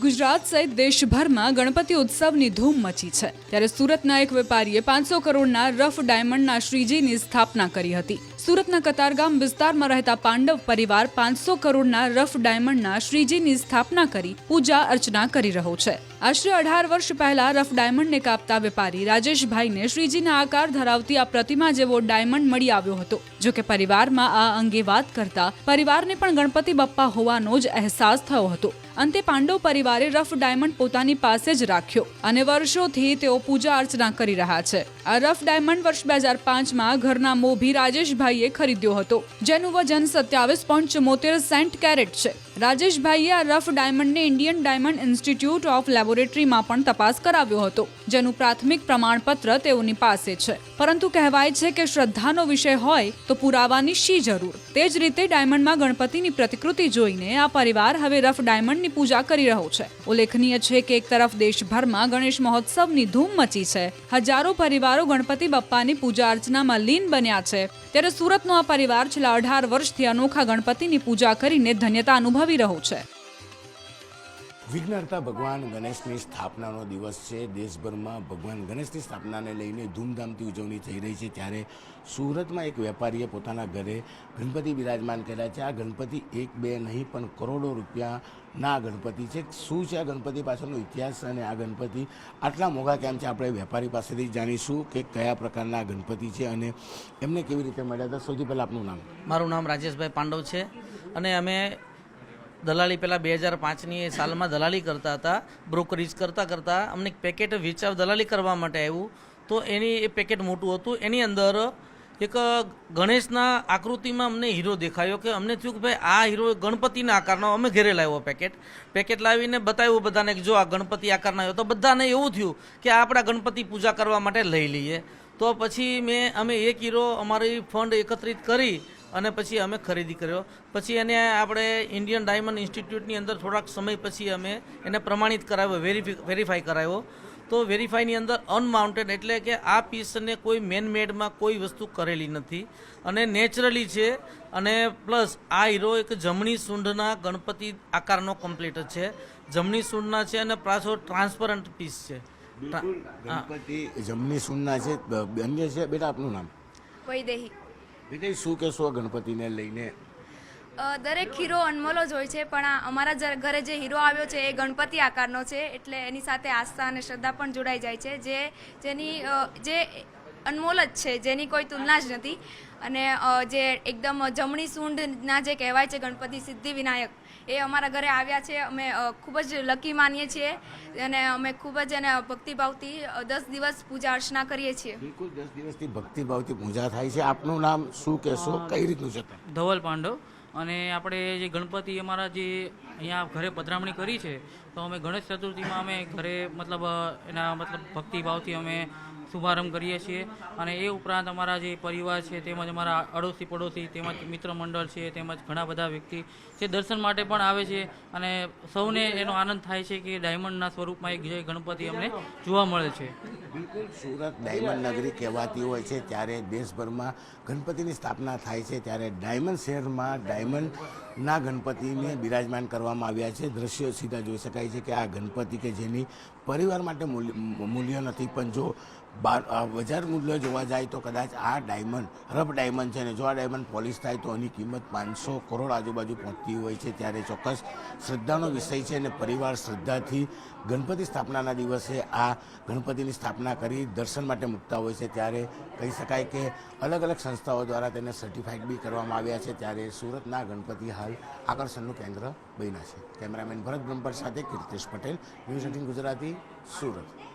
ગુજરાત સહિત દેશભરમાં ગણપતિ ઉત્સવની ધૂમ મચી છે ત્યારે સુરતના એક વેપારીએ 500 કરોડના રફ ડાયમંડના શ્રીજીની સ્થાપના કરી હતી। સુરતના કતારગામ વિસ્તારમાં રહેતા પાંડવ પરિવાર 500 કરોડના રફ ડાયમંડના શ્રીજીની સ્થાપના કરી પૂજા અર્ચના કરી રહ્યો છે। આશરે 18 વર્ષ પહેલા રફ ડાયમંડને કાપતા વેપારી રાજેશભાઈને શ્રીજીના આકાર ધરાવતી આ પ્રતિમા જેવો ડાયમંડ મળી આવ્યો હતો। જો કે પરિવારમાં આ અંગે વાત કરતા પરિવારને પણ ગણપતિ બાપ્પા હોવાનો જ અહેસાસ થયો હતો। અંતે પાંડવ પરિવારે રફ ડાયમંડ પોતાની પાસે જ રાખ્યો અને વર્ષોથી તેઓ પૂજા અર્ચના કરી રહ્યા છે। આ રફ ડાયમંડ વર્ષ 2005માં ઘરના મોભી રાજેશભાઈએ ખરીદ્યો હતો, જેનું વજન 27.74 સેન્ટ કેરેટ છે। રાજેશભાઈએ આ રફ ડાયમંડને ઇન્ડિયન ડાયમંડ ઇન્સ્ટિટ્યૂટ ઓફ લેબોરેટરીમાં પણ તપાસ કરાવ્યો હતો, જેનું પ્રાથમિક પ્રમાણપત્ર તેઓની પાસે છે। પરંતુ કહેવાય છે કે શ્રદ્ધાનો વિષય હોય તો પુરાવાની શી જરૂર। તે જ રીતે ડાયમંડમાં ગણપતિની પ્રતિકૃતિ જોઈને આ પરિવાર હવે રફ ડાયમંડની પૂજા કરી રહ્યો છે। ઉલ્લેખનીય છે કે એક તરફ દેશભરમાં ગણેશ મહોત્સવની ધૂમ મચી છે, હજારો પરિવારો ગણપતિ બાપ્પાની પૂજા અર્ચનામાં લીન બન્યા છે, ત્યારે સુરતનો આ પરિવાર છેલ્લા 18 વર્ષથી અનોખા ગણપતિની પૂજા કરીને ધન્યતા અનુભવી રહ્યો છે। વિઘ્નહર્તા ભગવાન ગણેશની સ્થાપનાનો દિવસ છે। દેશભરમાં ભગવાન ગણેશની સ્થાપનાને લઈને ધૂમધામથી ઉજવણી થઈ રહી છે, ત્યારે સુરતમાં એક વેપારીએ પોતાના ઘરે ગણપતિ બિરાજમાન કર્યા છે। આ ગણપતિ એક બે નહીં પણ કરોડો રૂપિયાના ગણપતિ છે। શું છે આ ગણપતિ પાછળનો ઇતિહાસ અને આ ગણપતિ આટલા મોંઘા કેમ છે, આપણે વેપારી પાસેથી જાણીશું કે કયા પ્રકારના ગણપતિ છે અને એમને કેવી રીતે મળ્યા હતા। સૌથી પહેલાં આપનું નામ? મારું નામ રાજેશભાઈ પાંડવ છે અને અમે દલાલી પહેલાં 2005ની સાલમાં દલાલી કરતા હતા। બ્રોકરેજ કરતાં અમને એક પેકેટ દલાલી કરવા માટે આવ્યું, તો એની એ પેકેટ મોટું હતું। એની અંદર એક ગણેશના આકૃતિમાં અમને હીરો દેખાયો કે અમને થયું કે ભાઈ આ હીરો ગણપતિના આકારનો। અમે ઘરે લાવ્યો પેકેટ લાવીને બતાવ્યું બધાને કે જો આ ગણપતિ આકારના આવ્યો, તો બધાને એવું થયું કે આપણા ગણપતિ પૂજા કરવા માટે લઈ લઈએ। તો પછી અમે એક હીરો અમારી ફંડ એકત્રિત કરી અને પછી અમે ખરીદી કર્યો। પછી એને આપણે ઇન્ડિયન ડાયમંડ ઇન્સ્ટિટ્યૂટની અંદર થોડાક સમય પછી અમે એને પ્રમાણિત કરાવ્યો, વેરીફાઈ કરાવ્યો। તો વેરીફાઈની અંદર અનમાઉન્ટેડ એટલે કે આ પીસને કોઈ મેનમેડમાં કોઈ વસ્તુ કરેલી નથી અને નેચરલી છે, અને પ્લસ આ હીરો એક જમણી સૂંઢના ગણપતિ આકારનો કમ્પ્લીટ છે, જમણી સૂંઢના છે અને પાછો ટ્રાન્સપરન્ટ પીસ છે। બિલકુલ, ગણપતિ જમણી સૂંઢના છે। અન્ય છે બેટા, આપનું નામ? વૈદેહી। બેટા, શું કહેશો ગણપતિને લઈને? દરેક હીરો અનમોલ જ હોય છે, પણ અમારા ઘરે જે હીરો આવ્યો છે એ ગણપતિ આકારનો છે, એટલે એની સાથે આસ્થા અને શ્રદ્ધા પણ જોડાઈ જાય છે, જે અનમોલ જ છે, જેની કોઈ તુલના જ નથી। અને જે એકદમ જમણી સૂંઢના જે કહેવાય છે ગણપતિ સિદ્ધિ વિનાયક, એ અમારા ઘરે આવ્યા છે। અમે ખૂબ જ લકી માનીએ છીએ અને અમે ખૂબ જ એને ભક્તિભાવથી 10 દિવસ પૂજા અર્ચના કરીએ છીએ। બિલકુલ, 10 દિવસથી ભક્તિભાવથી પૂજા થાય છે। આપનું નામ શું કહેશો, કઈ રીતનું છે? ધવલ પાંડવ। અને આપણે જે ગણપતિ અમારા જે અહીંયા ઘરે પધરામણી કરી છે, તો અમે ગણેશ ચતુર્થીમાં અમે ઘરે એના ભક્તિભાવથી અમે શુભારંભ કરીએ છીએ। અને એ ઉપરાંત અમારા જે પરિવાર છે, તેમજ અમારા અડોશી પડોશી, તેમજ મિત્ર મંડળ છે, તેમજ ઘણા બધા વ્યક્તિ જે દર્શન માટે પણ આવે છે અને સૌને એનો આનંદ થાય છે કે ડાયમંડના સ્વરૂપમાં એક જય ગણપતિ અમને જોવા મળે છે। બિલકુલ, સુરત ડાયમંડ નગરી કહેવાતી હોય છે, ત્યારે દેશભરમાં ગણપતિની સ્થાપના થાય છે, ત્યારે ડાયમંડ શહેરમાં ડાયમંડના ગણપતિને બિરાજમાન કરવામાં આવ્યા છે। દ્રશ્યો સીધા જોઈ શકાય છે કે આ ગણપતિ કે જેની પરિવાર માટે મૂલ્ય નથી, પણ જો બજાર મૂલ્ય જોવા જાય તો કદાચ આ ડાયમંડ રફ ડાયમંડ છે, ને જો આ ડાયમંડ પોલિશ થાય તો એની કિંમત 500 કરોડ આજુબાજુ પહોંચતી હોય છે। ત્યારે ચોક્કસ શ્રદ્ધાનો વિષય છે અને પરિવાર શ્રદ્ધાથી ગણપતિ સ્થાપનાના દિવસે આ ગણપતિની સ્થાપના કરી દર્શન માટે મૂકતા હોય છે। ત્યારે કહી શકાય કે અલગ અલગ સંસ્થાઓ દ્વારા તેને સર્ટિફાઈડ બી કરવામાં આવ્યા છે। ત્યારે સુરતના ગણપતિ હાલ આકર્ષણનું કેન્દ્ર બન્યા છે। કેમેરામેન ભરત બ્રહ્મભટ્ટ સાથે કીર્તિશ પટેલ, ન્યૂઝ 18 ગુજરાતી, સુરત।